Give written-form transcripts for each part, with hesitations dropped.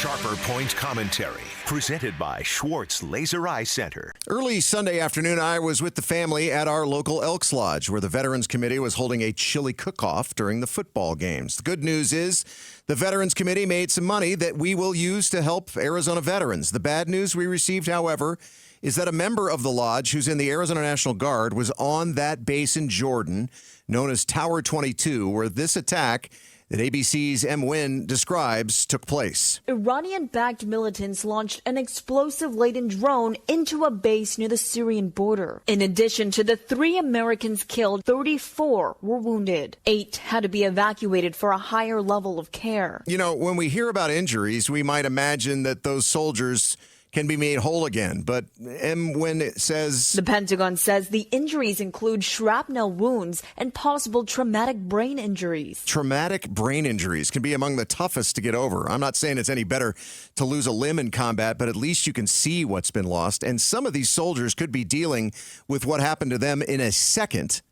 Sharper Point Commentary, presented by Schwartz Laser Eye Center. Early Sunday afternoon, I was with the family at our local Elks Lodge, where the Veterans Committee was holding a chili cook-off during the football games. The good news is the Veterans Committee made some money that we will use to help Arizona veterans. The bad news we received, however, is that a member of the lodge who's in the Arizona National Guard was on that base in Jordan, known as Tower 22, where this attack that ABC's M. Wynn describes took place. Iranian-backed militants launched an explosive-laden drone into a base near the Syrian border. In addition to the 3 Americans killed, 34 were wounded. 8 had to be evacuated for a higher level of care. You know, when we hear about injuries, we might imagine that those soldiers can be made whole again. But when it says... The Pentagon says the injuries include shrapnel wounds and possible traumatic brain injuries. Traumatic brain injuries can be among the toughest to get over. I'm not saying it's any better to lose a limb in combat, but at least you can see what's been lost. And some of these soldiers could be dealing with what happened to them in a second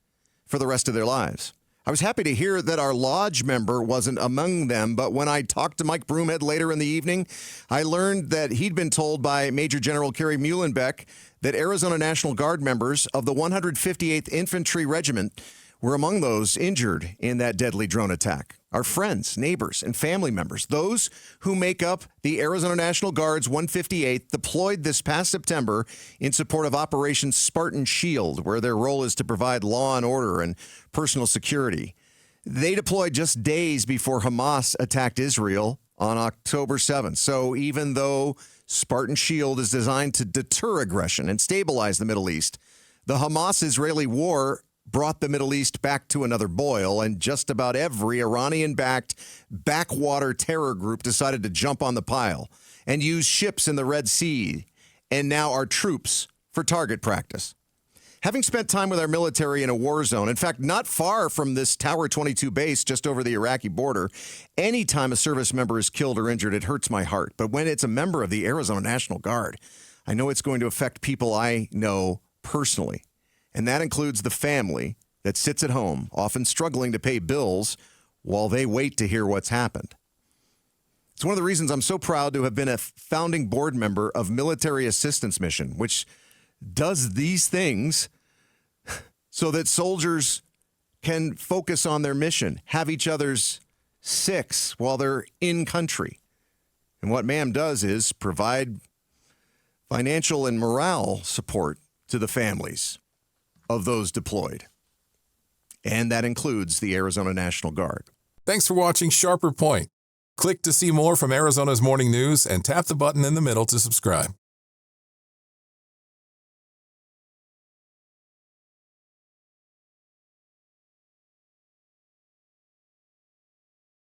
for the rest of their lives. I was happy to hear that our lodge member wasn't among them, but when I talked to Mike Broomhead later in the evening, I learned that he'd been told by Major General Kerry Muhlenbeck that Arizona National Guard members of the 158th Infantry Regiment were among those injured in that deadly drone attack. Our friends, neighbors, and family members, those who make up the Arizona National Guard's 158th, deployed this past September in support of Operation Spartan Shield, where their role is to provide law and order and personal security. They deployed just days before Hamas attacked Israel on October 7th. So even though Spartan Shield is designed to deter aggression and stabilize the Middle East, the Hamas-Israeli war brought the Middle East back to another boil, and just about every Iranian-backed backwater terror group decided to jump on the pile and use ships in the Red Sea and now our troops for target practice. Having spent time with our military in a war zone, in fact, not far from this Tower 22 base just over the Iraqi border, anytime a service member is killed or injured, it hurts my heart. But when it's a member of the Arizona National Guard, I know it's going to affect people I know personally. And that includes the family that sits at home, often struggling to pay bills while they wait to hear what's happened. It's one of the reasons I'm so proud to have been a founding board member of Military Assistance Mission, which does these things so that soldiers can focus on their mission, have each other's six while they're in country. And what MAM does is provide financial and morale support to the families of those deployed. And that includes the Arizona National Guard. Thanks for watching Sharper Point. Click to see more from Arizona's morning news and tap the button in the middle to subscribe.